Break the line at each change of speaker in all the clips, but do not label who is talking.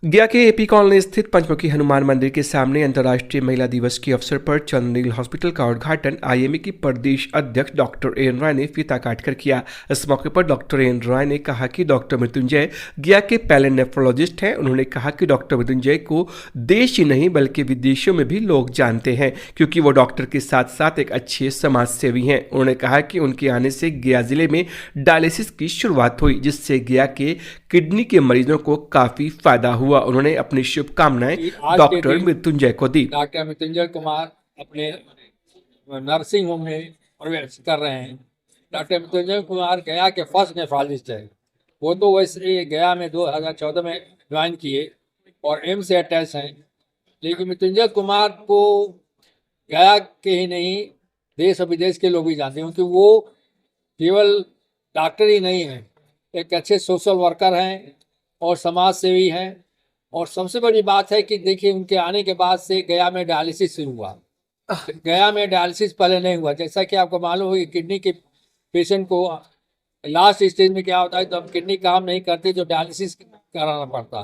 गया के AP colony स्थित पंचमुखी हनुमान मंदिर के सामने अंतर्राष्ट्रीय महिला दिवस के अवसर पर चंद्रनील हॉस्पिटल का उद्घाटन आईएमए की प्रदेश अध्यक्ष डॉक्टर एन राय ने फीता काटकर किया। इस मौके पर डॉक्टर एन राय ने कहा कि डॉक्टर मृत्युंजय गया के पहले नेफ्रोलॉजिस्ट हैं। उन्होंने कहा कि डॉक्टर मृत्युंजय को देश ही नहीं बल्कि विदेशों में भी लोग जानते हैं, क्योंकि वो डॉक्टर के साथ साथ एक अच्छे समाज सेवी हैं। उन्होंने कहा कि उनके आने से गया जिले में डायलिसिस की शुरुआत हुई, जिससे गया के किडनी के मरीजों को काफी फायदा हुआ। उन्होंने अपनी शुभकामनाएं डॉक्टर मृत्युंजय को दी।
डॉक्टर मृत्युंजय कुमार अपने नर्सिंग होम में प्रवेश कर रहे हैं। डॉक्टर मृत्युंजय कुमार गया के फर्स्ट नेफ्रोलॉजिस्ट है। वो तो वैसे गया में 2014 में ज्वाइन किए और एम्स से अटैच हैं, लेकिन मृत्युंजय कुमार को गया के ही नहीं देश और विदेश के लोग भी जानते हैं, क्योंकि वो केवल डॉक्टर ही नहीं हैं, एक अच्छे सोशल वर्कर हैं और समाज सेवी हैं। और सबसे बड़ी बात है कि देखिए, उनके आने के बाद से गया में डायलिसिस शुरू हुआ। गया में डायलिसिस पहले नहीं हुआ। जैसा कि आपको मालूम हो कि किडनी के पेशेंट को लास्ट स्टेज में क्या होता है, तो अब किडनी काम नहीं करती तो डायलिसिस कराना पड़ता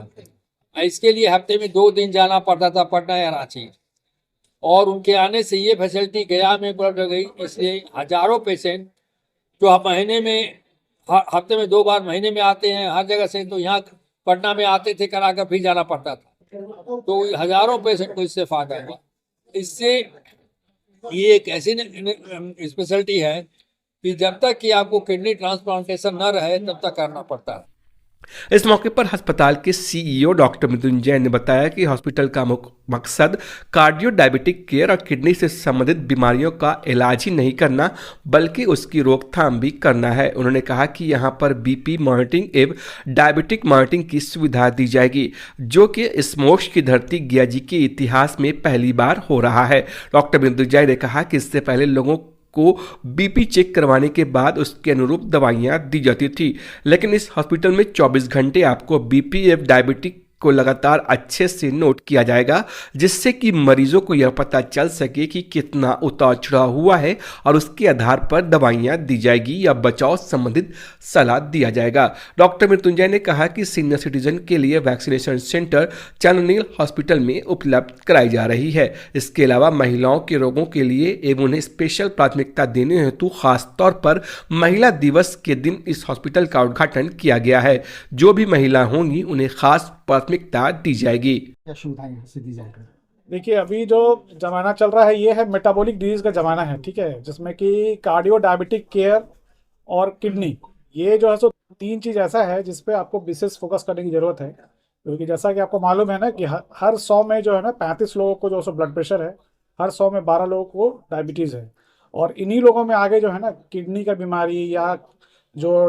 है। इसके लिए हफ्ते में 2 दिन जाना पड़ता था, पटना या रांची। और उनके आने से ये फैसिलिटी गया में उपलब्ध हो गई। इसलिए हजारों पेशेंट जो महीने में हफ्ते में 2 बार महीने में आते हैं हर जगह से, तो यहाँ पटना में आते थे, करा कर फिर जाना पड़ता था। तो हजारों पेशेंट को इससे फायदा हुआ। इससे ये एक ऐसी स्पेशलिटी है कि जब तक कि आपको किडनी ट्रांसप्लांटेशन न रहे तब तक करना पड़ता है।
इस मौके पर अस्पताल के सीईओ डॉक्टर मृत्युंजय ने बताया कि हॉस्पिटल का मकसद कार्डियो डायबिटिक केयर और किडनी से संबंधित बीमारियों का इलाज ही नहीं करना बल्कि उसकी रोकथाम भी करना है। उन्होंने कहा कि यहां पर बीपी मॉनिटरिंग एवं डायबिटिक मॉनिटरिंग की सुविधा दी जाएगी, जो कि इस मोक्ष की धरती गया जी के इतिहास में पहली बार हो रहा है। डॉक्टर मृत्युंजय ने कहा कि इससे पहले लोगों को बीपी चेक करवाने के बाद उसके अनुरूप दवाइयां दी जाती थी, लेकिन इस हॉस्पिटल में 24 घंटे आपको बीपी एवं डायबिटिक को लगातार अच्छे से नोट किया जाएगा, जिससे कि मरीजों को यह पता चल सके कि कितना उतार चढ़ाव हुआ है और उसके आधार पर दवाइयां दी जाएगी या बचाव संबंधित सलाह दिया जाएगा। डॉक्टर मृत्युंजय ने कहा कि सीनियर सिटीजन के लिए वैक्सीनेशन सेंटर चंद्रनील हॉस्पिटल में उपलब्ध कराई जा रही है। इसके अलावा महिलाओं के रोगों के लिए एवं उन्हें स्पेशल प्राथमिकता देने हेतु खासतौर पर महिला दिवस के दिन इस हॉस्पिटल का उद्घाटन किया गया है। जो भी महिला होंगी उन्हें खास प्राथमिकता दी जाएगी।
क्या सुविधाएं यहाँ से दी जाएगी?
देखिए, अभी जो ज़माना चल रहा है ये है मेटाबॉलिक डिजीज़ का ज़माना है, ठीक है, जिसमें कि कार्डियो डायबिटिक केयर और किडनी, ये जो है सो 3 चीज़ ऐसा है जिस पे आपको विशेष फोकस करने की ज़रूरत है। क्योंकि जैसा कि आपको मालूम है ना कि हर 100 में जो है ना 35 लोगों को जो सो ब्लड प्रेशर है, हर 100 में 12 लोगों को डायबिटीज़ है। और इन्हीं लोगों में आगे जो है ना किडनी का बीमारी या जो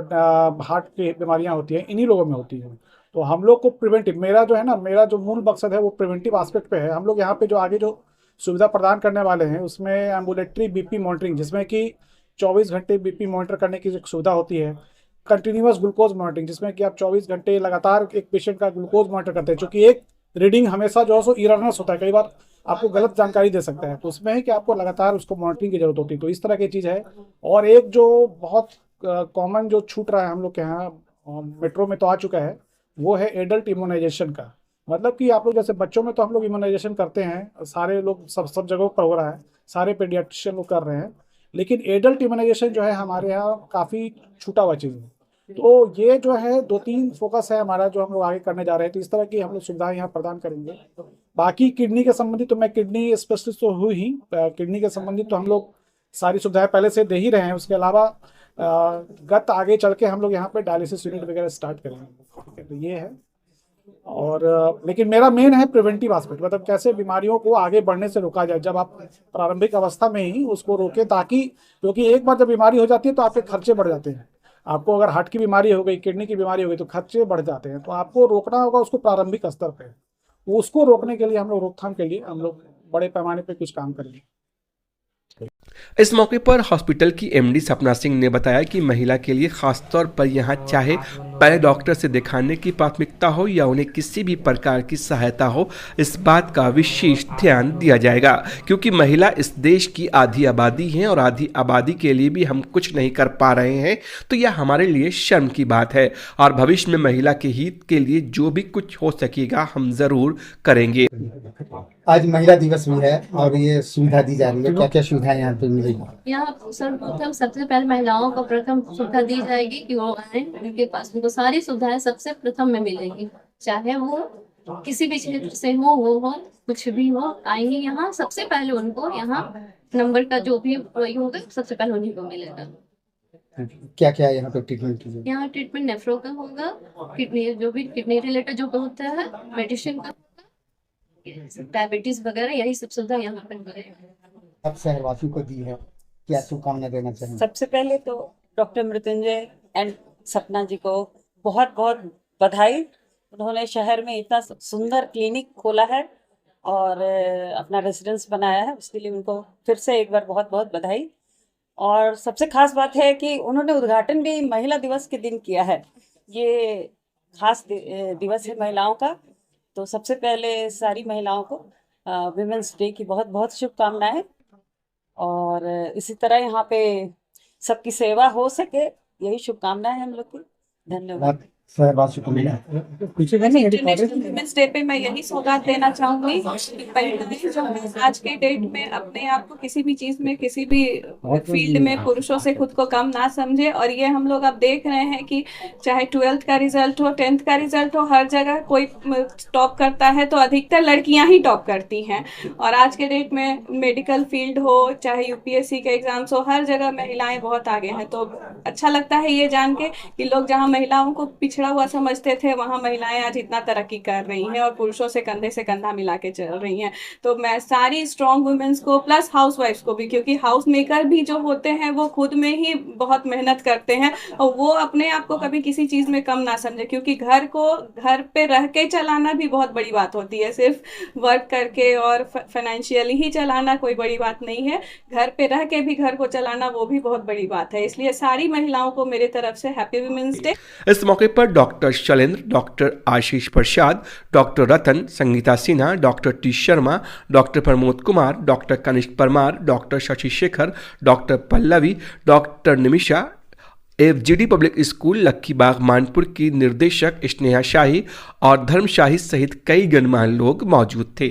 हार्ट की बीमारियाँ होती हैं, इन्हीं लोगों में होती हैं। तो हम लोग को प्रिवेंटिव, मेरा जो मूल मकसद है वो प्रिवेंटिव एस्पेक्ट पे है। हम लोग यहाँ पे जो आगे जो सुविधा प्रदान करने वाले हैं उसमें एम्बुलेटरी बीपी मॉनिटरिंग, जिसमें कि 24 घंटे बीपी मॉनिटर करने की जो सुविधा होती है, कंटिन्यूअस ग्लूकोज मॉनिटरिंग, जिसमें कि आप 24 घंटे लगातार एक पेशेंट का ग्लूकोज मॉनिटर करते हैं, क्योंकि एक रीडिंग हमेशा जो है सो इररनेस होता है, कई बार आपको गलत जानकारी दे सकता है। तो उसमें है कि आपको लगातार उसको मॉनिटरिंग की जरूरत होती है। तो इस तरह की चीज़ है। और एक जो बहुत कॉमन जो छूट रहा है हम लोग के यहाँ, मेट्रो में तो आ चुका है, वो है एडल्ट इम्यूनाइजेशन का। मतलब कि आप लोग जैसे बच्चों में तो हम लोग इम्यूनाइजेशन करते हैं, सारे लोग सब जगहों पर हो रहा है, सारे पेडियाट्रिशियन लोग कर रहे हैं, लेकिन एडल्ट इम्यूनाइजेशन जो है हमारे यहाँ काफ़ी छूटा हुआ चीज़ है। तो ये जो है 2-3 फोकस है हमारा जो हम लोग आगे करने जा रहे हैं। तो इस तरह की हम लोग सुविधाएं यहाँ प्रदान करेंगे। बाकी किडनी के संबंधित तो मैं किडनी स्पेशलिस्ट तो हूँ ही, किडनी के संबंधित तो हम लोग सारी सुविधाएं पहले से दे ही रहे हैं। उसके अलावा गत आगे चल के हम लोग यहाँ पे डायलिसिस यूनिट वगैरह स्टार्ट करेंगे। तो ये है। और लेकिन मेरा मेन है प्रिवेंटिव एस्पेक्ट, मतलब कैसे बीमारियों को आगे बढ़ने से रोका जाए, जब आप प्रारंभिक अवस्था में ही उसको रोकें, ताकि क्योंकि एक बार जब बीमारी हो जाती है तो आपके खर्चे बढ़ जाते हैं। आपको अगर हार्ट की बीमारी हो गई, किडनी की बीमारी हो गई, तो खर्चे बढ़ जाते हैं। तो आपको रोकना होगा उसको प्रारंभिक स्तर पर। उसको रोकने के लिए हम लोग, रोकथाम के लिए हम लोग बड़े पैमाने पर कुछ काम करेंगे।
इस मौके पर हॉस्पिटल की एमडी सपना सिंह ने बताया कि महिला के लिए खासतौर पर यहां चाहे पहले डॉक्टर से दिखाने की प्राथमिकता हो या उन्हें किसी भी प्रकार की सहायता हो, इस बात का विशेष ध्यान दिया जाएगा, क्योंकि महिला इस देश की आधी आबादी है और आधी आबादी के लिए भी हम कुछ नहीं कर पा रहे हैं तो यह हमारे लिए शर्म की बात है और भविष्य में महिला के हित के लिए जो भी कुछ हो सकेगा हम जरूर करेंगे।
आज महिला दिवस भी है और ये सुविधा दी जा रही है, क्या क्या सुविधाएं यहाँ पे मिलेगी?
यहाँ सर्वप्रथम सबसे पहले महिलाओं को प्रथम सुविधा दी जाएगी कि वो आए, उनके पास उनको सारी सुविधाएं सबसे प्रथम में मिलेगी, चाहे वो किसी भी क्षेत्र से हो कुछ भी हो, आएंगे यहाँ सबसे पहले उनको यहाँ नंबर का जो भी होगा सबसे पहले उन्हीं को मिलेगा।
क्या क्या यहाँ पे ट्रीटमेंट की जाएगी?
यहाँ ट्रीटमेंट नेफ्रो का होगा, किडनी जो भी किडनी रिलेटेड जो होता है, मेडिसिन का, डायबिटीज वगैरह, यही सब सुविधा यहाँ पर मिलेगा।
अब शहरवासियों को दी है, क्या शुभकामना देना चाहेंगे?
सबसे पहले तो डॉक्टर मृत्युंजय एंड सपना जी को बहुत बहुत बधाई। उन्होंने शहर में इतना सुंदर क्लिनिक खोला है और अपना रेजिडेंस बनाया है, उसके लिए उनको फिर से एक बार बहुत बहुत बधाई। और सबसे खास बात है कि उन्होंने उद्घाटन भी महिला दिवस के दिन किया है। ये खास दिवस है महिलाओं का, तो सबसे पहले सारी महिलाओं को विमेंस डे की बहुत बहुत शुभकामनाएं। और इसी तरह यहाँ पे सबकी सेवा हो सके, यही शुभकामनाएं हम लोग की। धन्यवाद।
शहरवासियों को मिला
इंटरनेशनल वुमेन्स डे पे मैं यही सौगात देना चाहूंगी कि महिलाएं जो है आज के डेट में अपने आप को किसी भी चीज में, किसी भी फील्ड में पुरुषों से खुद को कम ना समझे। और ये हम लोग अब देख रहे हैं कि चाहे 12th का रिजल्ट हो, 10th का रिजल्ट हो, हर जगह कोई टॉप करता है तो अधिकतर लड़कियां ही टॉप करती हैं। और आज के डेट में मेडिकल फील्ड हो, चाहे यूपीएससी के एग्जाम्स हो, हर जगह महिलाएं बहुत आगे हैं। तो अच्छा लगता है ये जान के कि लोग जहाँ महिलाओं को पिछड़ा हुआ समझते थे वहाँ महिलाएं आज इतना तरक्की कर रही हैं और पुरुषों से कंधे से कंधा मिला के चल रही हैं। तो मैं सारी स्ट्रॉन्ग वुमेन्स को प्लस हाउसवाइफ्स को भी, क्योंकि हाउस मेकर भी जो होते हैं वो खुद में ही बहुत मेहनत करते हैं और वो अपने आप को कभी किसी चीज़ में कम ना समझे, क्योंकि घर को घर पे रह के चलाना भी बहुत बड़ी बात होती है। सिर्फ वर्क करके और फाइनेंशियली ही चलाना कोई बड़ी बात नहीं है, घर पे रह के भी घर को चलाना वो भी बहुत बड़ी बात है। इसलिए सारी महिलाओं को मेरे तरफ से हैप्पी वुमेन्स डे।
इस मौके पर doctor Shailendra, doctor Ashish Prasad, doctor Ratan, Sangeeta Sinha, doctor T Sharma, doctor Pramod Kumar, doctor Kanishk Parmar, doctor Shashi Shekhar, doctor Pallavi, doctor Nimisha, FGD public school Lakkibagh Manpur की निर्देशक स्नेहा शाही और धर्म शाही सहित कई गणमान्य लोग मौजूद थे।